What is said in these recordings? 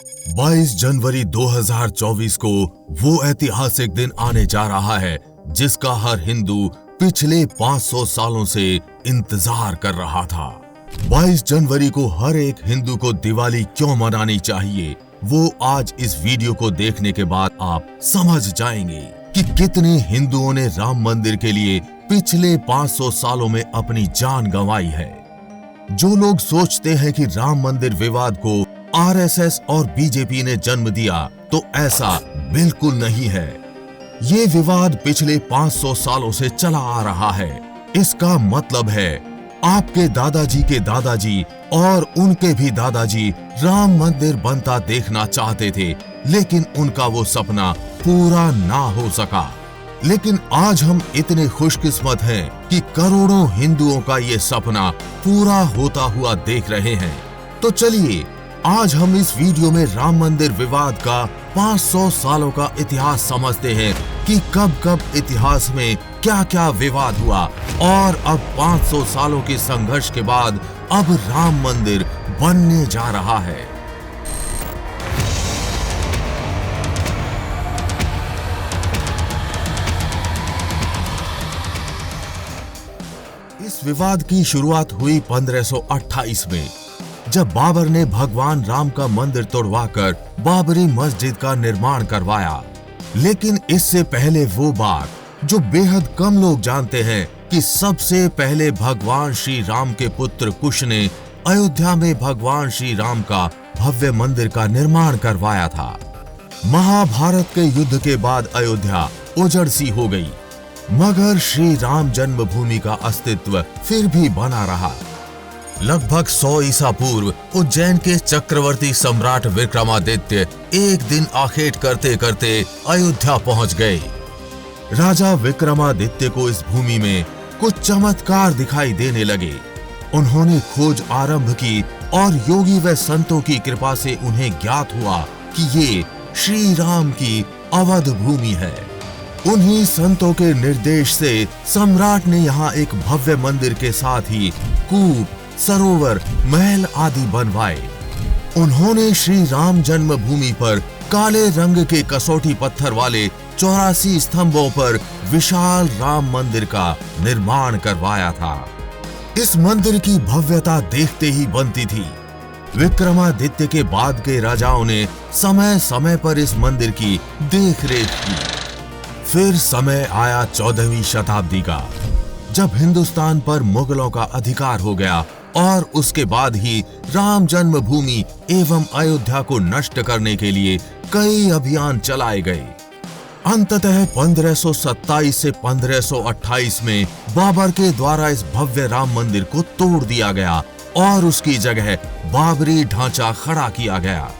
22 जनवरी 2024 को वो ऐतिहासिक दिन आने जा रहा है जिसका हर हिंदू पिछले 500 सालों से इंतजार कर रहा था। 22 जनवरी को हर एक हिंदू को दिवाली क्यों मनानी चाहिए, वो आज इस वीडियो को देखने के बाद आप समझ जाएंगे कि कितने हिंदुओं ने राम मंदिर के लिए पिछले 500 सालों में अपनी जान गंवाई है। जो लोग सोचते हैं कि राम मंदिर विवाद को आरएसएस और बीजेपी ने जन्म दिया, तो ऐसा बिल्कुल नहीं है। ये विवाद पिछले 500 सालों से चला आ रहा है। इसका मतलब है आपके दादाजी के दादाजी और उनके भी दादाजी राम मंदिर बनता देखना चाहते थे, लेकिन उनका वो सपना पूरा ना हो सका। लेकिन आज हम इतने खुशकिस्मत हैं कि करोड़ों हिंदुओं का ये सपना पूरा होता हुआ देख रहे हैं। तो चलिए आज हम इस वीडियो में राम मंदिर विवाद का 500 सालों का इतिहास समझते हैं कि कब कब इतिहास में क्या क्या विवाद हुआ और अब 500 सालों के संघर्ष के बाद अब राम मंदिर बनने जा रहा है। इस विवाद की शुरुआत हुई 1528 में, जब बाबर ने भगवान राम का मंदिर तोड़वाकर बाबरी मस्जिद का निर्माण करवाया। लेकिन इससे पहले वो बात जो बेहद कम लोग जानते हैं कि सबसे पहले भगवान श्री राम के पुत्र कुश ने अयोध्या में भगवान श्री राम का भव्य मंदिर का निर्माण करवाया था। महाभारत के युद्ध के बाद अयोध्या उजड़ सी हो गई, मगर श्री राम जन्मभूमि का अस्तित्व फिर भी बना रहा। लगभग 100 ईसा पूर्व उज्जैन के चक्रवर्ती सम्राट विक्रमादित्य एक दिन आखेट करते करते अयोध्या पहुंच गए। राजा विक्रमादित्य को इस भूमि में कुछ चमत्कार दिखाई देने लगे। उन्होंने खोज आरंभ की और योगी व संतों की कृपा से उन्हें ज्ञात हुआ कि ये श्री राम की अवध भूमि है। उन्हीं संतों के निर्देश से सम्राट ने यहाँ एक भव्य मंदिर के साथ ही कूप, सरोवर, महल आदि बनवाए। उन्होंने श्री राम जन्मभूमि पर काले रंग के कसौटी पत्थर वाले 84 स्तंभों पर विशाल राम मंदिर का निर्माण करवाया था। इस मंदिर की भव्यता देखते ही बनती थी। विक्रमादित्य के बाद के राजाओं ने समय समय पर इस मंदिर की देखरेख की। फिर समय आया 14वीं शताब्दी का, जब हिंदुस्तान पर मुगलों का अधिकार हो गया और उसके बाद ही राम जन्मभूमि एवं अयोध्या को नष्ट करने के लिए कई अभियान चलाए गए। अंततः 1527 से 1528 में बाबर के द्वारा इस भव्य राम मंदिर को तोड़ दिया गया और उसकी जगह बाबरी ढांचा खड़ा किया गया।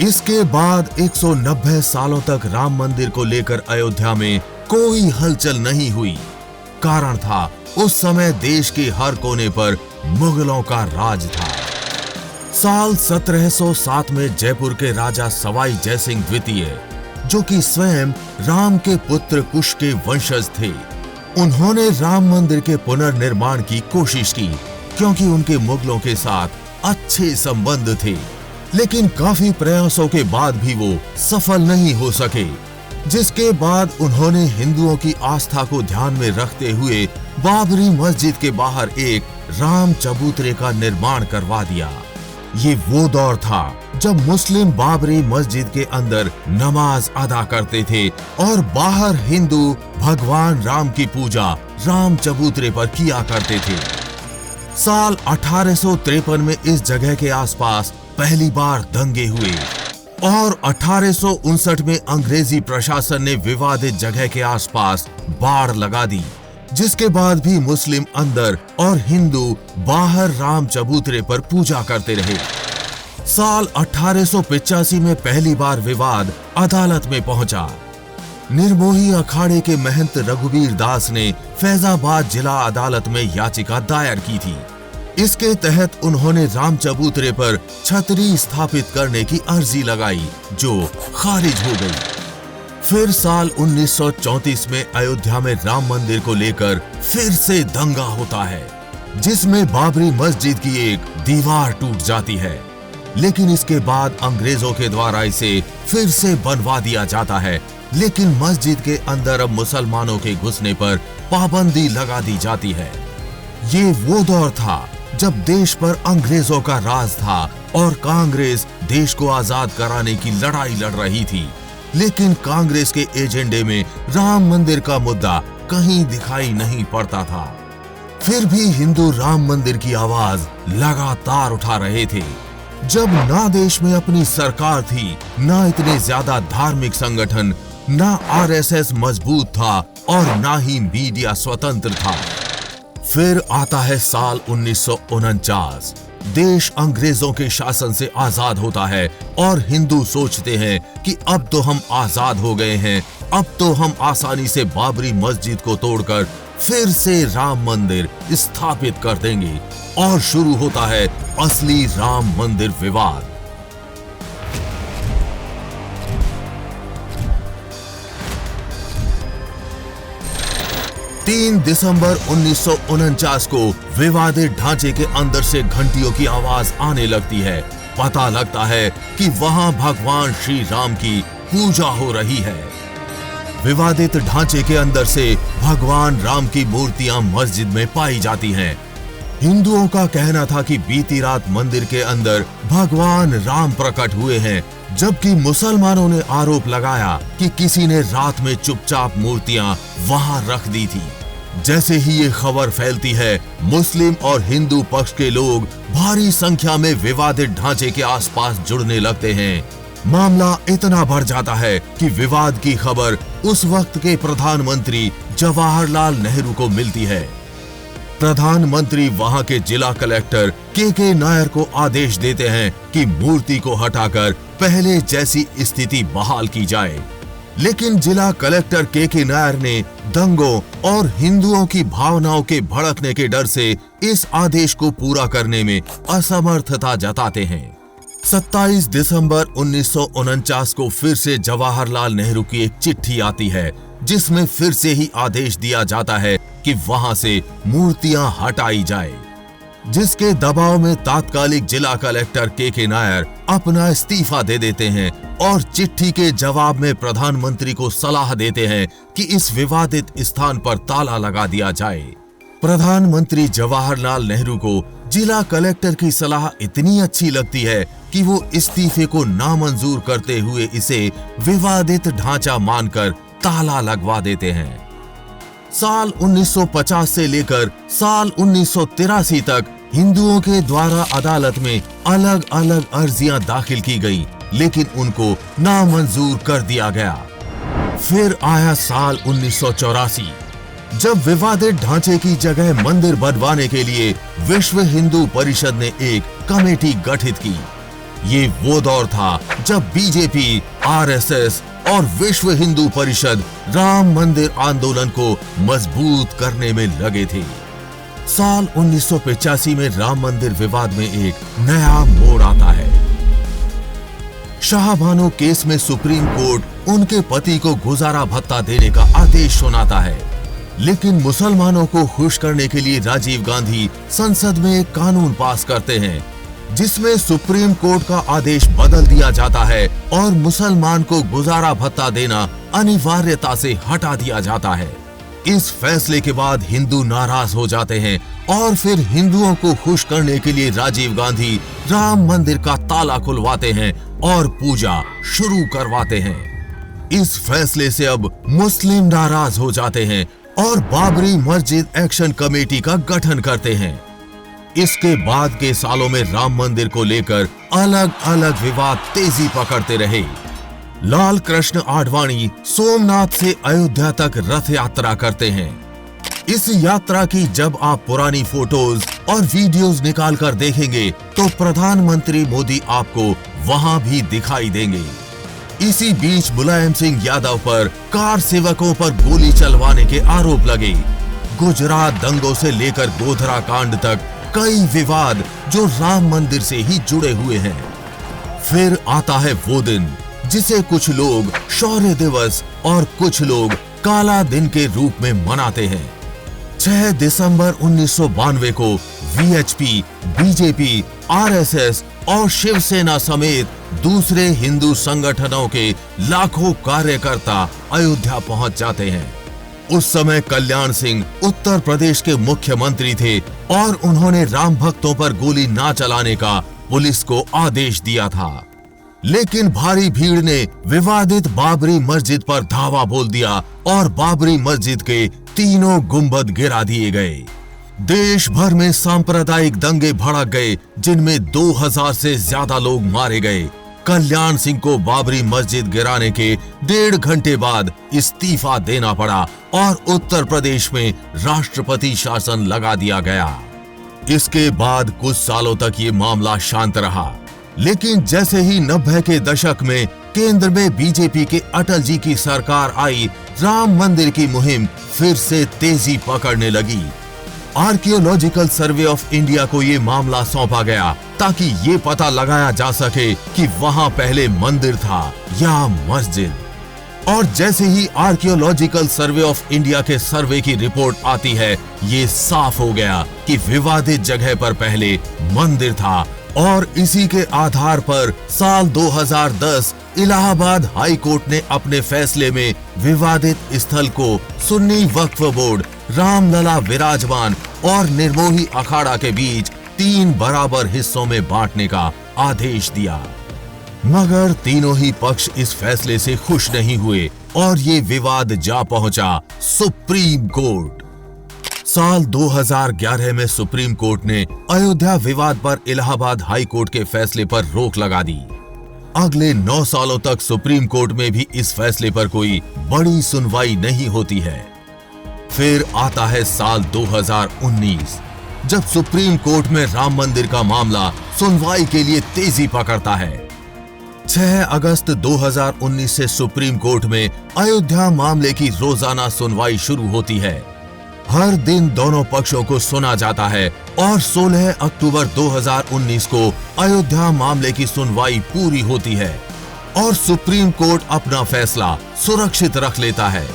इसके बाद 190 सालों तक राम मंदिर को लेकर अयोध्या में कोई हलचल नहीं हुई। कारण था उस समय देश के हर कोने पर मुगलों का राज था। साल 1707 में जयपुर के राजा सवाई जयसिंह द्वितीय, जो कि स्वयं राम के पुत्र कुश के वंशज थे, उन्होंने राम मंदिर के पुनर्निर्माण की कोशिश की क्योंकि उनके मुगलों के साथ अच्छे संबंध थे। लेकिन काफी प्रयासों के बाद भी वो सफल नहीं हो सके, जिसके बाद उन्होंने हिंदुओं की आस्था को ध्यान में रखते हुए बाबरी मस्जिद के बाहर एक राम चबूतरे का निर्माण करवा दिया। ये वो दौर था जब मुस्लिम बाबरी मस्जिद के अंदर नमाज अदा करते थे और बाहर हिंदू भगवान राम की पूजा राम चबूतरे पर किया करते थे। साल 1853 में इस जगह के आसपास पहली बार दंगे हुए और 1859 में अंग्रेजी प्रशासन ने विवादित जगह के आसपास बाड़ लगा दी, जिसके बाद भी मुस्लिम अंदर और हिंदू बाहर राम चबूतरे पर पूजा करते रहे। साल 1885 में पहली बार विवाद अदालत में पहुंचा। निर्मोही अखाड़े के महंत रघुवीर दास ने फैजाबाद जिला अदालत में याचिका दायर की थी। इसके तहत उन्होंने राम चबूतरे पर छतरी स्थापित करने की अर्जी लगाई, जो खारिज हो गई। फिर साल 1934 में अयोध्या में राम मंदिर को लेकर फिर से दंगा होता है, जिसमें बाबरी मस्जिद की एक दीवार टूट जाती है। लेकिन इसके बाद अंग्रेजों के द्वारा इसे फिर से बनवा दिया जाता है। लेकिन मस्जिद के अंदर अब मुसलमानों के घुसने पर पाबंदी लगा दी जाती है। ये वो दौर था जब देश पर अंग्रेजों का राज था और कांग्रेस देश को आजाद कराने की लड़ाई लड़ रही थी। लेकिन कांग्रेस के एजेंडे में राम मंदिर का मुद्दा कहीं दिखाई नहीं पड़ता था। फिर भी हिंदू राम मंदिर की आवाज लगातार उठा रहे थे। जब ना देश में अपनी सरकार थी, ना इतने ज्यादा धार्मिक संगठन, ना आरएसएस मजबूत था और ना ही मीडिया स्वतंत्र था। फिर आता है साल 1949। देश अंग्रेजों के शासन से आजाद होता है और हिंदू सोचते हैं कि अब तो हम आजाद हो गए हैं, अब तो हम आसानी से बाबरी मस्जिद को तोड़कर फिर से राम मंदिर स्थापित कर देंगे। और शुरू होता है असली राम मंदिर विवाद। 3 दिसंबर 1949 को विवादित ढांचे के अंदर से घंटियों की आवाज आने लगती है। पता लगता है कि वहां भगवान श्री राम की पूजा हो रही है। विवादित ढांचे के अंदर से भगवान राम की मूर्तियां मस्जिद में पाई जाती हैं। हिंदुओं का कहना था कि बीती रात मंदिर के अंदर भगवान राम प्रकट हुए हैं, जबकि मुसलमानों ने आरोप लगाया कि किसी ने रात में चुपचाप मूर्तियां वहां रख दी थी। जैसे ही ये खबर फैलती है, मुस्लिम और हिंदू पक्ष के लोग भारी संख्या में विवादित ढांचे के आसपास जुड़ने लगते हैं। मामला इतना बढ़ जाता है कि विवाद की खबर उस वक्त के प्रधानमंत्री जवाहरलाल नेहरू को मिलती है। प्रधानमंत्री वहां के जिला कलेक्टर के नायर को आदेश देते हैं कि मूर्ति को हटाकर पहले जैसी स्थिति बहाल की जाए। लेकिन जिला कलेक्टर के नायर ने दंगों और हिंदुओं की भावनाओं के भड़कने के डर से इस आदेश को पूरा करने में असमर्थता जताते हैं। 27 दिसंबर 1949 को फिर से जवाहरलाल नेहरू की एक चिट्ठी आती है, जिसमें फिर से ही आदेश दिया जाता है कि वहां से मूर्तियां हटाई जाए। जिसके दबाव में तात्कालिक जिला कलेक्टर के नायर अपना इस्तीफा दे देते हैं और चिट्ठी के जवाब में प्रधानमंत्री को सलाह देते हैं कि इस विवादित स्थान पर ताला लगा दिया जाए। प्रधानमंत्री जवाहरलाल नेहरू को जिला कलेक्टर की सलाह इतनी अच्छी लगती है कि वो इस्तीफे को नामंजूर करते हुए इसे विवादित ढांचा मानकर ताला लगवा देते हैं। साल 1950 से लेकर साल 1983 तक हिंदुओं के द्वारा अदालत में अलग अलग अर्जियां दाखिल की गई, लेकिन उनको नामंजूर कर दिया गया। फिर आया साल 1984, जब विवादित ढांचे की जगह मंदिर बनवाने के लिए विश्व हिंदू परिषद ने एक कमेटी गठित की। ये वो दौर था जब बीजेपी, आरएसएस और विश्व हिंदू परिषद राम मंदिर आंदोलन को मजबूत करने में लगे थे। साल 1985 में राम मंदिर विवाद में एक नया मोड़ आता है। शाहबानो केस में सुप्रीम कोर्ट उनके पति को गुजारा भत्ता देने का आदेश सुनाता है, लेकिन मुसलमानों को खुश करने के लिए राजीव गांधी संसद में एक कानून पास करते हैं, जिसमें सुप्रीम कोर्ट का आदेश बदल दिया जाता है और मुसलमान को गुजारा भत्ता देना अनिवार्यता से हटा दिया जाता है। इस फैसले के बाद हिंदू नाराज हो जाते हैं और फिर हिंदुओं को खुश करने के लिए राजीव गांधी राम मंदिर का ताला खुलवाते हैं और पूजा शुरू करवाते हैं। इस फैसले से अब मुस्लिम नाराज हो जाते हैं और बाबरी मस्जिद एक्शन कमेटी का गठन करते हैं। इसके बाद के सालों में राम मंदिर को लेकर अलग अलग विवाद तेजी पकड़ते रहे। लाल कृष्ण आडवाणी सोमनाथ से अयोध्या तक रथ यात्रा करते हैं। इस यात्रा की जब आप पुरानी फोटोज और वीडियोस निकाल कर देखेंगे तो प्रधानमंत्री मोदी आपको वहां भी दिखाई देंगे। इसी बीच मुलायम सिंह यादव पर कार सेवकों पर गोली चलवाने के आरोप लगे। गुजरात दंगों से लेकर गोधरा कांड तक कई विवाद जो राम मंदिर से ही जुड़े हुए हैं। फिर आता है वो दिन जिसे कुछ लोग शौर्य दिवस और कुछ लोग काला दिन के रूप में मनाते हैं। 6 दिसंबर 1992 को वीएचपी, बीजेपी, आरएसएस और शिवसेना समेत दूसरे हिंदू संगठनों के लाखों कार्यकर्ता अयोध्या पहुंच जाते हैं। उस समय कल्याण सिंह उत्तर प्रदेश के मुख्यमंत्री थे और उन्होंने राम भक्तों पर गोली ना चलाने का पुलिस को आदेश दिया था। लेकिन भारी भीड़ ने विवादित बाबरी मस्जिद पर धावा बोल दिया और बाबरी मस्जिद के तीनों गुंबद गिरा दिए गए। देश भर में सांप्रदायिक दंगे भड़क गए, जिनमें 2000 से ज्यादा लोग मारे गए। कल्याण सिंह को बाबरी मस्जिद गिराने के 1.5 घंटे बाद इस्तीफा देना पड़ा और उत्तर प्रदेश में राष्ट्रपति शासन लगा दिया गया। इसके बाद कुछ सालों तक ये मामला शांत रहा, लेकिन जैसे ही 90 के दशक में केंद्र में बीजेपी के अटल जी की सरकार आई, राम मंदिर की मुहिम फिर से तेजी पकड़ने लगी। आर्कियोलॉजिकल सर्वे ऑफ इंडिया को ये मामला सौंपा गया ताकि ये पता लगाया जा सके कि वहां पहले मंदिर था या मस्जिद। और जैसे ही आर्कियोलॉजिकल सर्वे ऑफ इंडिया के सर्वे की रिपोर्ट आती है, ये साफ हो गया कि विवादित जगह पर पहले मंदिर था। और इसी के आधार पर साल 2010 इलाहाबाद हाई कोर्ट ने अपने फैसले में विवादित स्थल को सुन्नी वक्फ बोर्ड, रामलला विराजमान और निर्मोही अखाड़ा के बीच 3 बराबर हिस्सों में बांटने का आदेश दिया। मगर तीनों ही पक्ष इस फैसले से खुश नहीं हुए और ये विवाद जा पहुंचा सुप्रीम कोर्ट। साल 2011 में सुप्रीम कोर्ट ने अयोध्या विवाद पर इलाहाबाद हाई कोर्ट के फैसले पर रोक लगा दी। अगले 9 सालों तक सुप्रीम कोर्ट में भी इस फैसले पर कोई बड़ी सुनवाई नहीं होती है। फिर आता है साल 2019, जब सुप्रीम कोर्ट में राम मंदिर का मामला सुनवाई के लिए तेजी पकड़ता है। 6 अगस्त 2019 से सुप्रीम कोर्ट में अयोध्या मामले की रोजाना सुनवाई शुरू होती है। हर दिन दोनों पक्षों को सुना जाता है और 16 अक्टूबर 2019 को अयोध्या मामले की सुनवाई पूरी होती है और सुप्रीम कोर्ट अपना फैसला सुरक्षित रख लेता है।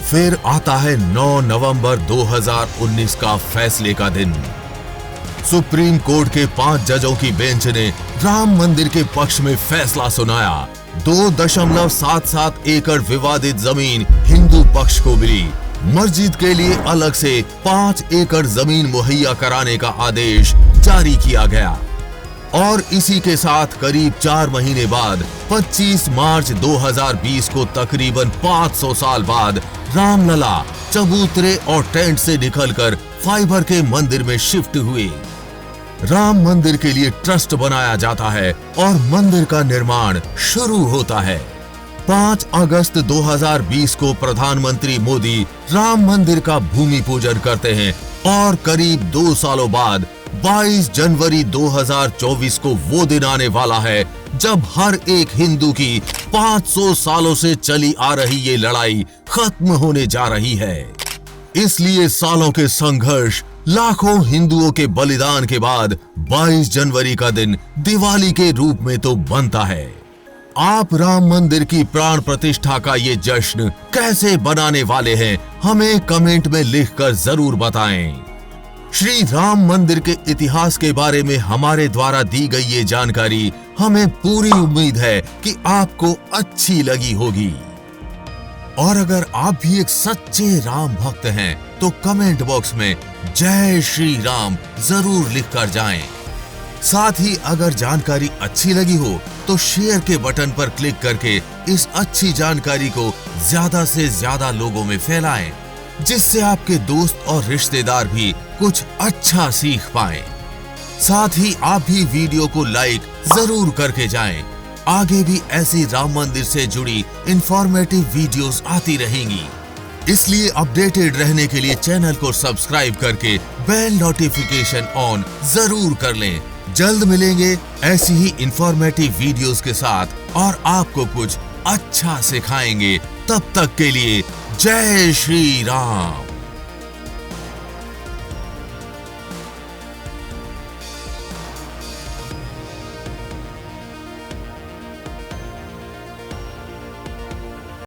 फिर आता है 9 नवंबर 2019 का फैसले का दिन। सुप्रीम कोर्ट के 5 जजों की बेंच ने राम मंदिर के पक्ष में फैसला सुनाया। 2.77 एकड़ विवादित जमीन हिंदू पक्ष को मिली। मस्जिद के लिए अलग से 5 एकड़ जमीन मुहैया कराने का आदेश जारी किया गया। और इसी के साथ करीब 4 महीने बाद 25 मार्च 2020 को तकरीबन 500 साल बाद रामलला चबूतरे और टेंट से निकलकर फाइबर के मंदिर में शिफ्ट हुए। राम मंदिर के लिए ट्रस्ट बनाया जाता है और मंदिर का निर्माण शुरू होता है। 5 अगस्त 2020 को प्रधानमंत्री मोदी राम मंदिर का भूमि पूजन करते हैं और करीब 2 सालों बाद 22 जनवरी 2024 को वो दिन आने वाला है जब हर एक हिंदू की 500 सालों से चली आ रही ये लड़ाई खत्म होने जा रही है। इसलिए सालों के संघर्ष, लाखों हिंदुओं के बलिदान के बाद 22 जनवरी का दिन दिवाली के रूप में तो बनता है। आप राम मंदिर की प्राण प्रतिष्ठा का ये जश्न कैसे बनाने वाले हैं, हमें कमेंट में लिखकर जरूर बताएं। श्री राम मंदिर के इतिहास के बारे में हमारे द्वारा दी गई ये जानकारी हमें पूरी उम्मीद है कि आपको अच्छी लगी होगी। और अगर आप भी एक सच्चे राम भक्त हैं तो कमेंट बॉक्स में जय श्री राम जरूर लिखकर जाएं। साथ ही अगर जानकारी अच्छी लगी हो तो शेयर के बटन पर क्लिक करके इस अच्छी जानकारी को ज्यादा से ज्यादा लोगों में फैलाएं, जिससे आपके दोस्त और रिश्तेदार भी कुछ अच्छा सीख पाएं। साथ ही आप भी वीडियो को लाइक जरूर करके जाएं। आगे भी ऐसी राम मंदिर से जुड़ी इंफॉर्मेटिव वीडियोस आती रहेंगी, इसलिए अपडेटेड रहने के लिए चैनल को सब्सक्राइब करके बेल नोटिफिकेशन ऑन जरूर कर लें। जल्द मिलेंगे ऐसी ही इंफॉर्मेटिव वीडियोस के साथ और आपको कुछ अच्छा सिखाएंगे। तब तक के लिए जय श्री राम।